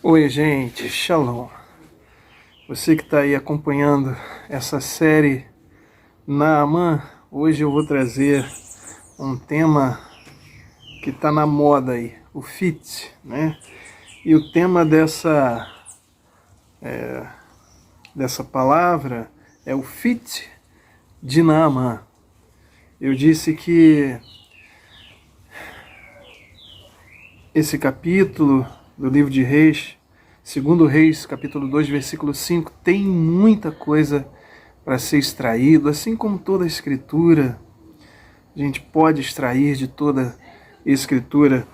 Oi, gente, Shalom. Você que está aí acompanhando essa série Naamã, hoje eu vou trazer um tema que está na moda aí, o fit, né? E o tema dessa palavra é o fit de Naamã. Eu disse que esse capítulo do livro de Reis, segundo Reis, capítulo 2, versículo 5, tem muita coisa para ser extraído, assim como toda a Escritura, a gente pode extrair de toda a Escritura,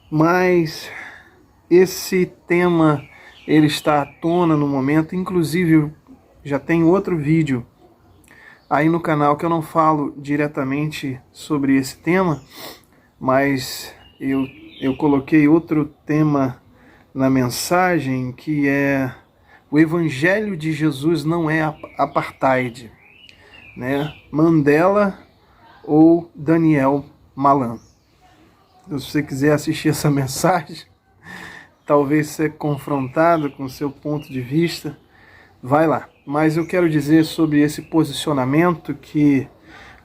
mas esse tema, ele está à tona no momento, inclusive já tem outro vídeo aí no canal que eu não falo diretamente sobre esse tema, mas eu coloquei outro tema na mensagem, que é o Evangelho de Jesus não é apartheid, né? Mandela ou Daniel Malan. Se você quiser assistir essa mensagem, talvez ser confrontado com o seu ponto de vista, vai lá. Mas eu quero dizer sobre esse posicionamento que,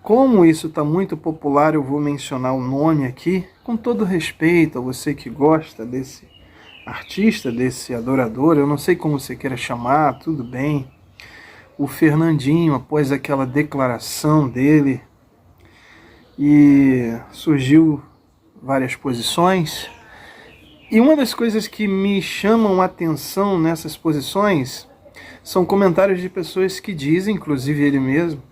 como isso está muito popular, eu vou mencionar o nome aqui, com todo respeito a você que gosta desse artista, desse adorador, eu não sei como você queira chamar, tudo bem. O Fernandinho, após aquela declaração dele, e surgiu várias posições, e uma das coisas que me chamam a atenção nessas posições são comentários de pessoas que dizem, inclusive ele mesmo,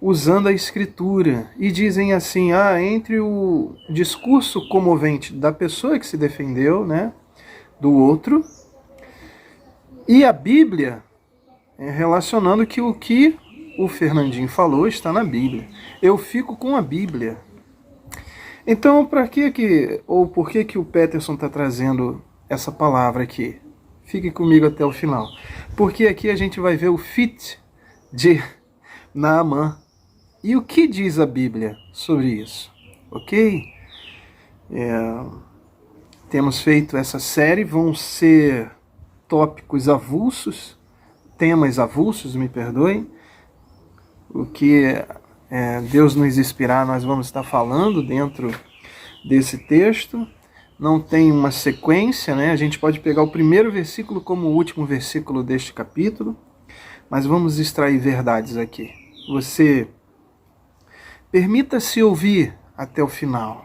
usando a escritura, e dizem assim, entre o discurso comovente da pessoa que se defendeu, né, do outro, e a Bíblia, relacionando que o que o Fernandinho falou está na Bíblia. Eu fico com a Bíblia. Então, por que o Peterson está trazendo essa palavra aqui? Fique comigo até o final. Porque aqui a gente vai ver o fit de Naamã. E o que diz a Bíblia sobre isso? Ok? Temos feito essa série, vão ser tópicos avulsos, temas avulsos, me perdoem. O que Deus nos inspirar, nós vamos estar falando dentro desse texto. Não tem uma sequência, né? A gente pode pegar o primeiro versículo como o último versículo deste capítulo, mas vamos extrair verdades aqui. Você permita-se ouvir até o final.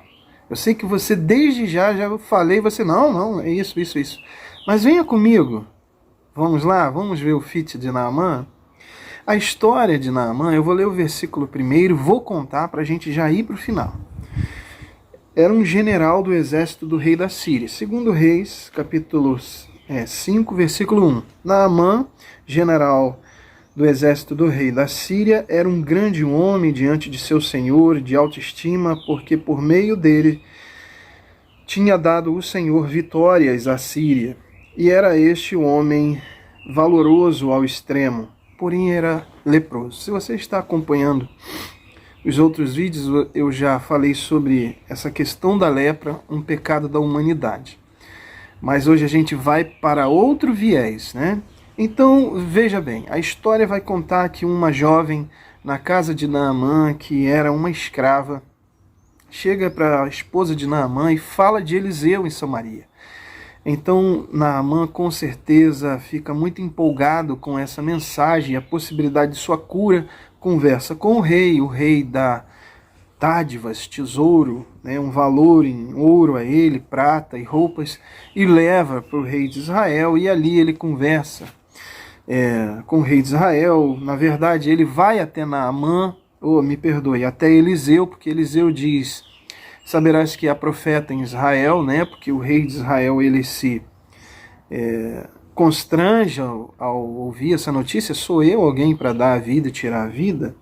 Eu sei que você desde já falei, você não, é isso. Mas venha comigo. Vamos lá, vamos ver o fit de Naamã. A história de Naamã, eu vou ler o versículo primeiro, vou contar para a gente já ir para o final. Era um general do exército do rei da Síria. Segundo Reis, capítulo 5, versículo 1. Naamã, general do exército do rei da Síria, era um grande homem diante de seu senhor, de alta estima, porque por meio dele tinha dado o Senhor vitórias à Síria. E era este homem valoroso ao extremo, porém era leproso. Se você está acompanhando os outros vídeos, eu já falei sobre essa questão da lepra, um pecado da humanidade. Mas hoje a gente vai para outro viés, né? Então, veja bem, a história vai contar que uma jovem na casa de Naamã, que era uma escrava, chega para a esposa de Naamã e fala de Eliseu em Samaria. Então, Naamã com certeza fica muito empolgado com essa mensagem, a possibilidade de sua cura, conversa com o rei dá dádivas, tesouro, né, um valor em ouro a ele, prata e roupas, e leva para o rei de Israel, e ali ele conversa com o rei de Israel. Na verdade, ele vai até Naamã, até Eliseu, porque Eliseu diz: saberás que há profeta em Israel, né? Porque o rei de Israel, ele se constrange ao ouvir essa notícia. Sou eu alguém para dar a vida e tirar a vida?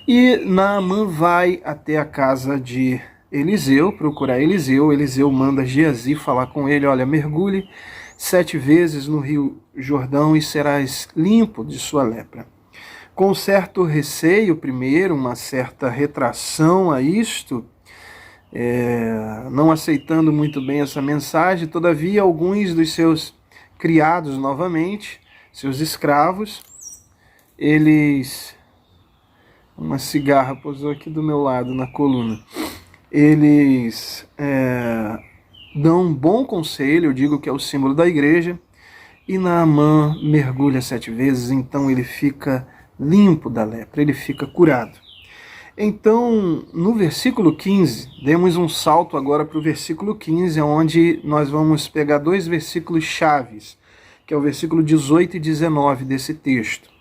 E Naamã vai até a casa de Eliseu, procurar Eliseu. Eliseu manda Geazi falar com ele: olha, mergulhe 7 vezes no rio Jordão e serás limpo de sua lepra. Com certo receio primeiro, uma certa retração a isto, não aceitando muito bem essa mensagem, todavia alguns dos seus criados novamente, seus escravos, eles... Uma cigarra pousou aqui do meu lado, na coluna. Eles dão um bom conselho, eu digo que é o símbolo da igreja, e Naamã mergulha 7 vezes, então ele fica limpo da lepra, ele fica curado. Então, no versículo 15, demos um salto agora para o versículo 15, onde nós vamos pegar 2 versículos chaves, que é o versículo 18 e 19 desse texto.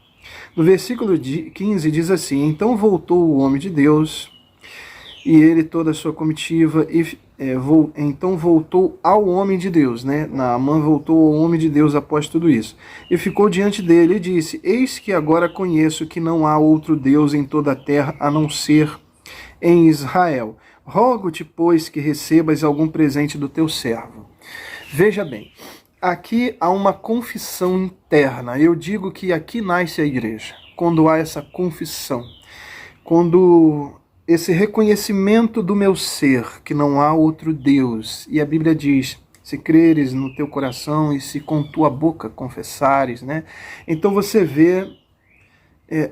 No versículo 15 diz assim: então voltou o homem de Deus, e ele toda a sua comitiva, então voltou ao homem de Deus, né? Naamã voltou ao homem de Deus após tudo isso. E ficou diante dele e disse: eis que agora conheço que não há outro Deus em toda a terra a não ser em Israel. Rogo-te, pois, que recebas algum presente do teu servo. Veja bem, aqui há uma confissão interna. Eu digo que aqui nasce a igreja, quando há essa confissão, quando esse reconhecimento do meu ser, que não há outro Deus. E a Bíblia diz: se creres no teu coração e se com tua boca confessares, né? Então você vê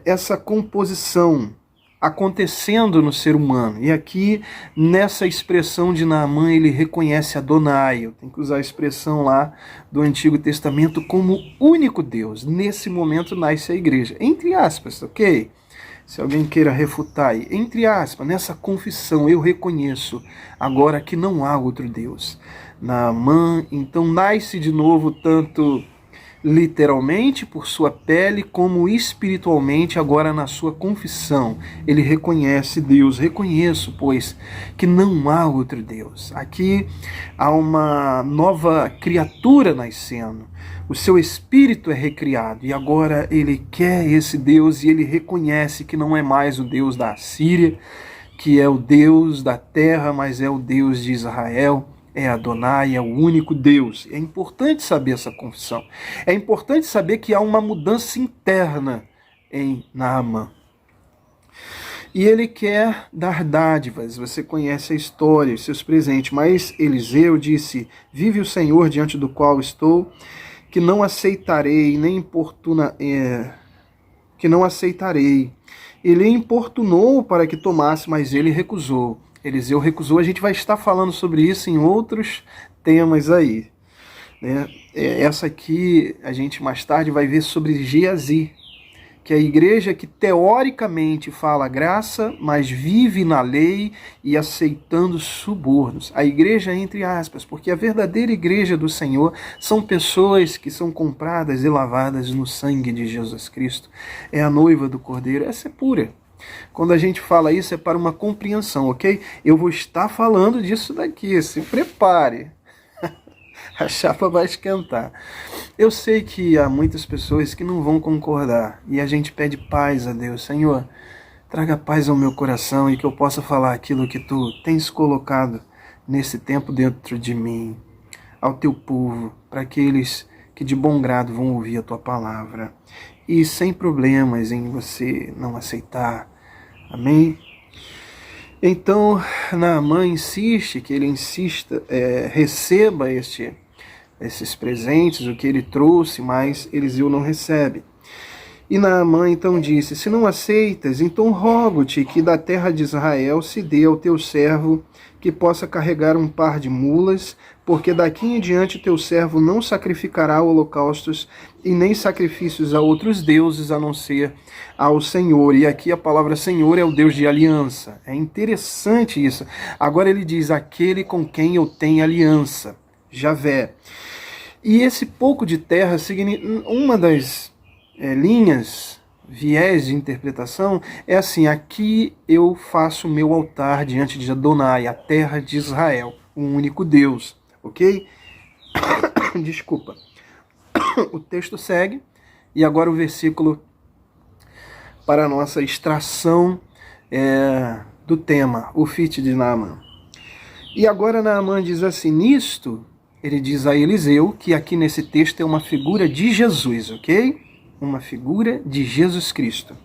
essa composição acontecendo no ser humano. E aqui, nessa expressão de Naamã, ele reconhece Adonai. Eu tenho que usar a expressão lá do Antigo Testamento como único Deus. Nesse momento nasce a igreja. Entre aspas, ok? Se alguém queira refutar aí, entre aspas, nessa confissão eu reconheço agora que não há outro Deus. Naamã, então, nasce de novo tanto literalmente por sua pele, como espiritualmente agora na sua confissão. Ele reconhece Deus. Reconheço, pois, que não há outro Deus. Aqui há uma nova criatura nascendo. O seu espírito é recriado e agora ele quer esse Deus e ele reconhece que não é mais o Deus da Assíria, que é o Deus da terra, mas é o Deus de Israel. É Adonai, é o único Deus. É importante saber essa confissão. É importante saber que há uma mudança interna em Naamã. E ele quer dar dádivas. Você conhece a história, os seus presentes. Mas Eliseu disse: vive o Senhor diante do qual estou, que não aceitarei, nem que não aceitarei. Ele importunou para que tomasse, mas ele recusou. Eliseu recusou. A gente vai estar falando sobre isso em outros temas aí, né? Essa aqui a gente mais tarde vai ver sobre Geazi, que é a igreja que teoricamente fala graça, mas vive na lei e aceitando subornos. A igreja entre aspas, porque a verdadeira igreja do Senhor são pessoas que são compradas e lavadas no sangue de Jesus Cristo. É a noiva do Cordeiro, essa é pura. Quando a gente fala isso é para uma compreensão, ok? Eu vou estar falando disso daqui, se prepare. A chapa vai esquentar. Eu sei que há muitas pessoas que não vão concordar e a gente pede paz a Deus. Senhor, traga paz ao meu coração e que eu possa falar aquilo que tu tens colocado nesse tempo dentro de mim, ao teu povo, para aqueles que de bom grado vão ouvir a tua palavra e sem problemas em você não aceitar. Amém? Então, Naamã insiste que ele receba esses presentes, o que ele trouxe, mas Eliseu não recebe. E Naamã então disse: se não aceitas, então rogo-te que da terra de Israel se dê ao teu servo que possa carregar um par de mulas, porque daqui em diante teu servo não sacrificará holocaustos e nem sacrifícios a outros deuses, a não ser ao Senhor. E aqui a palavra Senhor é o Deus de aliança. É interessante isso. Agora ele diz: aquele com quem eu tenho aliança, Javé. E esse pouco de terra, uma das viés de interpretação é assim: aqui eu faço o meu altar diante de Adonai, a terra de Israel, o único Deus, ok? Desculpa. O texto segue, e agora o versículo para a nossa extração do tema, o fit de Naamã. E agora Naamã diz assim: nisto, ele diz a Eliseu, que aqui nesse texto é uma figura de Jesus, ok? Uma figura de Jesus Cristo.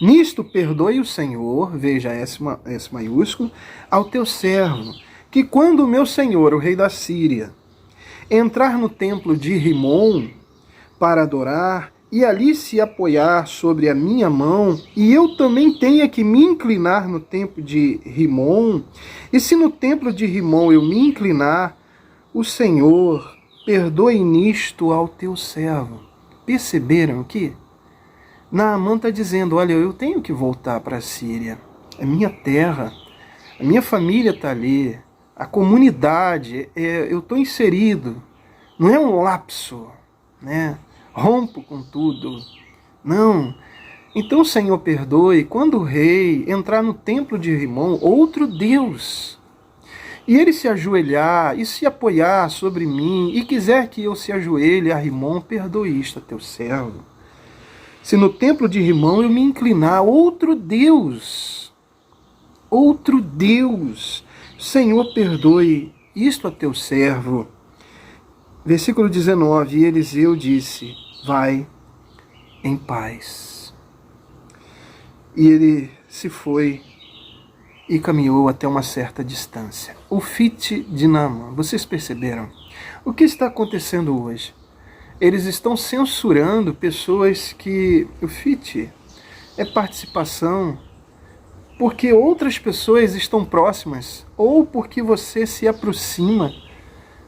Nisto perdoe o Senhor, veja S maiúsculo, ao teu servo, que quando o meu senhor, o rei da Síria, entrar no templo de Rimom para adorar e ali se apoiar sobre a minha mão, e eu também tenha que me inclinar no templo de Rimom, e se no templo de Rimom eu me inclinar, o Senhor perdoe nisto ao teu servo. Perceberam que Naamã está dizendo, olha, eu tenho que voltar para a Síria, é minha terra, a minha família está ali, a comunidade, eu estou inserido, não é um lapso, né? Rompo com tudo. Não. Então, Senhor, perdoe, quando o rei entrar no templo de Rimom, outro Deus, e ele se ajoelhar e se apoiar sobre mim, e quiser que eu se ajoelhe a Rimom, perdoe isto a teu servo. Se no templo de Rimom eu me inclinar, outro Deus, Senhor, perdoe isto a teu servo. Versículo 19, e Eliseu disse, vai em paz. E ele se foi e caminhou até uma certa distância. O fit de Naamã, vocês perceberam? O que está acontecendo hoje? Eles estão censurando pessoas que o fit é participação porque outras pessoas estão próximas ou porque você se aproxima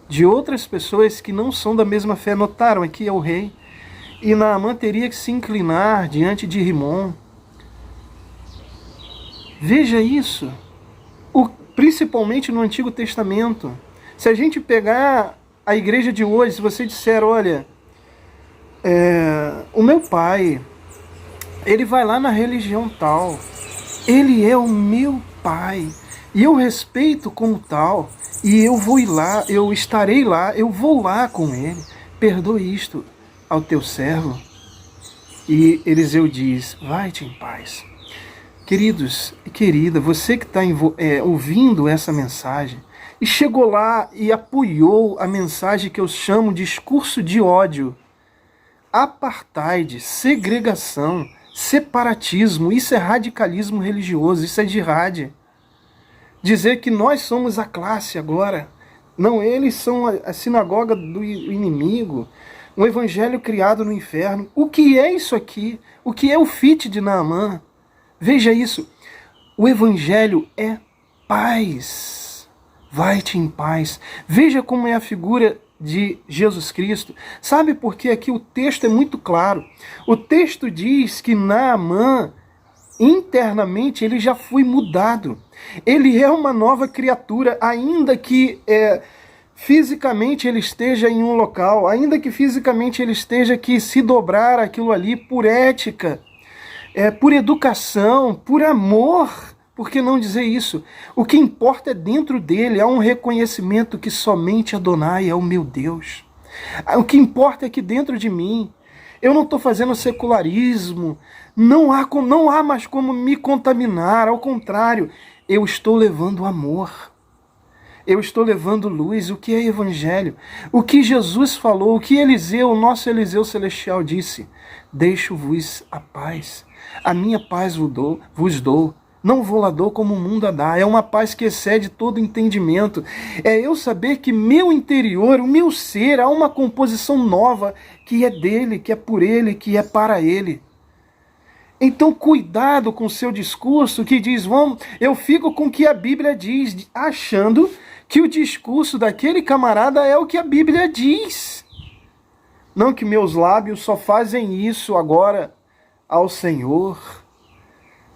de outras pessoas que não são da mesma fé. Notaram, aqui é o rei, e Naamã teria que se inclinar diante de Rimom. Veja isso, principalmente no Antigo Testamento. Se a gente pegar a igreja de hoje, se você disser, olha, o meu pai, ele vai lá na religião tal, ele é o meu pai, e eu respeito como tal, e eu vou ir lá, eu estarei lá, eu vou lá com ele, perdoe isto ao teu servo. E Eliseu diz, vai-te em paz. Queridos e querida, você que está ouvindo essa mensagem, e chegou lá e apoiou a mensagem que eu chamo de discurso de ódio, apartheid, segregação, separatismo, isso é radicalismo religioso, isso é jihad. Dizer que nós somos a classe agora. Não, eles são a sinagoga do inimigo, um evangelho criado no inferno. O que é isso aqui? O que é o fit de Naamã? Veja isso. O evangelho é paz. Vai-te em paz. Veja como é a figura de Jesus Cristo. Sabe por que aqui o texto é muito claro? O texto diz que Naamã, internamente, ele já foi mudado. Ele é uma nova criatura, ainda que fisicamente ele esteja em um local, ainda que fisicamente ele esteja que se dobrar aquilo ali por ética, por educação, por amor. Por que não dizer isso? O que importa é dentro dele, há um reconhecimento que somente Adonai é o meu Deus. O que importa é que dentro de mim, eu não estou fazendo secularismo, não há mais como me contaminar, ao contrário, eu estou levando amor, eu estou levando luz. O que é evangelho? O que Jesus falou, o que Eliseu, o nosso Eliseu celestial disse, deixo-vos a paz, a minha paz vos dou, não vou lá dou como o mundo a dá. É uma paz que excede todo entendimento. É eu saber que meu interior, o meu ser, há uma composição nova que é dele, que é por ele, que é para ele. Então cuidado com o seu discurso que diz, eu fico com o que a Bíblia diz, achando que o discurso daquele camarada é o que a Bíblia diz. Não que meus lábios só fazem isso agora ao Senhor.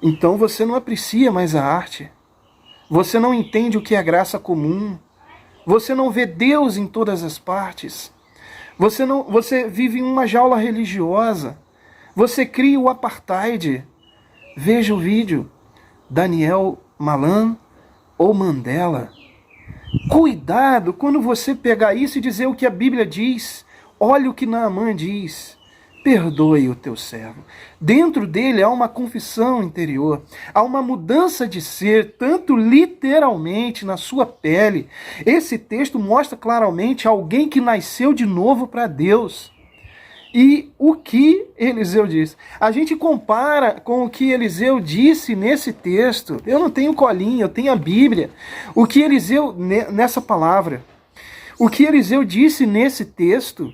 Então você não aprecia mais a arte. Você não entende o que é graça comum. Você não vê Deus em todas as partes. Você vive em uma jaula religiosa. Você cria o apartheid. Veja o vídeo. Daniel Malan ou Mandela. Cuidado quando você pegar isso e dizer o que a Bíblia diz. Olha o que Naamã diz. Perdoe o teu servo. Dentro dele há uma confissão interior, há uma mudança de ser, tanto literalmente na sua pele. Esse texto mostra claramente alguém que nasceu de novo para Deus. E o que Eliseu diz? A gente compara com o que Eliseu disse nesse texto. Eu não tenho colinha, eu tenho a Bíblia. O que Eliseu, nessa palavra, O que Eliseu disse nesse texto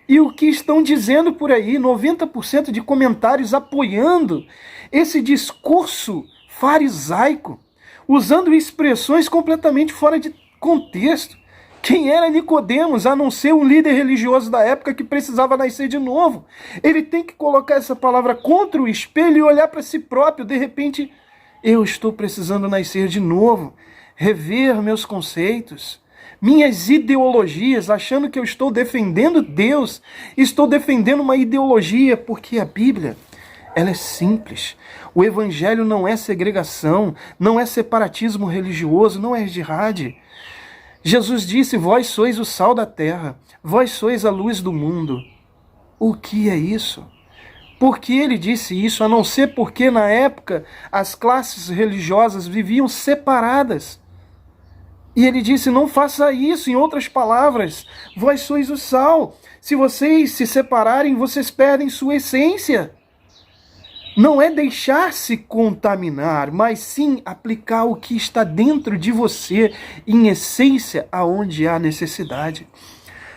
e o que estão dizendo por aí, 90% de comentários apoiando esse discurso farisaico, usando expressões completamente fora de contexto. Quem era Nicodemos, a não ser um líder religioso da época que precisava nascer de novo? Ele tem que colocar essa palavra contra o espelho e olhar para si próprio. De repente, eu estou precisando nascer de novo, rever meus conceitos, minhas ideologias, achando que eu estou defendendo Deus, estou defendendo uma ideologia, porque a Bíblia, ela é simples. O Evangelho não é segregação, não é separatismo religioso, não é jihad. Jesus disse, vós sois o sal da terra, vós sois a luz do mundo. O que é isso? Por que ele disse isso, a não ser porque na época as classes religiosas viviam separadas? E ele disse, não faça isso, em outras palavras, vós sois o sal. Se vocês se separarem, vocês perdem sua essência. Não é deixar-se contaminar, mas sim aplicar o que está dentro de você, em essência, aonde há necessidade.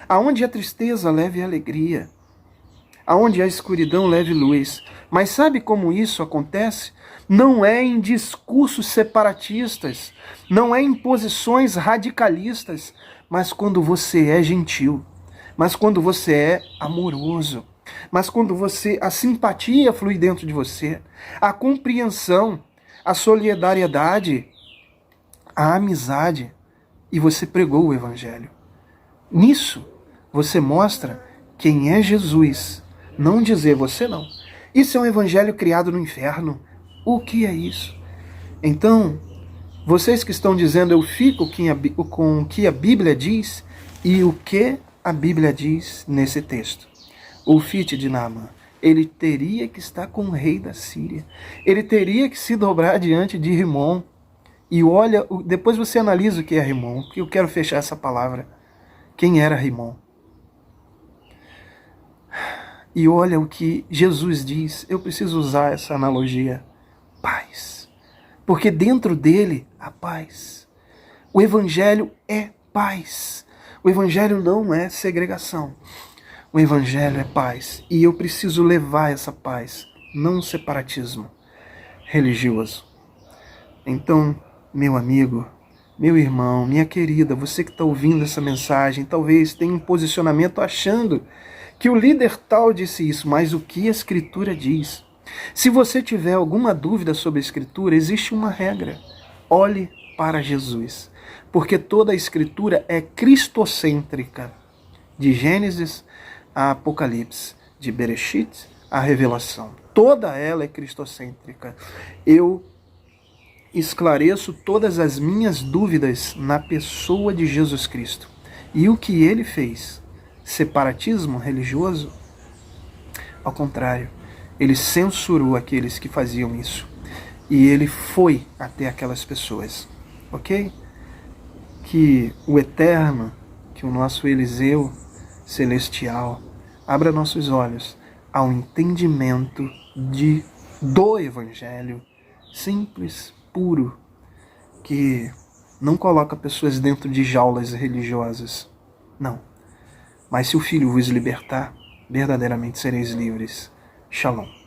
Aonde há tristeza, leve alegria. Aonde há escuridão, leve luz. Mas sabe como isso acontece? Não é em discursos separatistas, não é em posições radicalistas, mas quando você é gentil, mas quando você é amoroso, mas quando a simpatia flui dentro de você, a compreensão, a solidariedade, a amizade, e você pregou o Evangelho. Nisso, você mostra quem é Jesus. Não dizer você não. Isso é um Evangelho criado no inferno. O que é isso? Então, vocês que estão dizendo eu fico com o que a Bíblia diz e o que a Bíblia diz nesse texto. O Fit de Naamã, ele teria que estar com o rei da Síria. Ele teria que se dobrar diante de Rimon. E olha, depois você analisa o que é Rimon, porque eu quero fechar essa palavra. Quem era Rimon? E olha o que Jesus diz. Eu preciso usar essa analogia. Paz. Porque dentro dele há paz. O Evangelho é paz. O Evangelho não é segregação. O Evangelho é paz. E eu preciso levar essa paz, não separatismo religioso. Então, meu amigo, meu irmão, minha querida, você que está ouvindo essa mensagem, talvez tenha um posicionamento achando que o líder tal disse isso, mas o que a Escritura diz? Se você tiver alguma dúvida sobre a Escritura, existe uma regra. Olhe para Jesus, porque toda a Escritura é cristocêntrica, de Gênesis a Apocalipse, de Bereshit a Revelação. Toda ela é cristocêntrica. Eu esclareço todas as minhas dúvidas na pessoa de Jesus Cristo. E o que ele fez? Separatismo religioso? Ao contrário, ele censurou aqueles que faziam isso. E ele foi até aquelas pessoas. Ok? Que o Eterno, que o nosso Eliseu celestial, abra nossos olhos ao entendimento do Evangelho simples, puro, que não coloca pessoas dentro de jaulas religiosas. Não. Mas se o Filho vos libertar, verdadeiramente sereis livres. Shalom.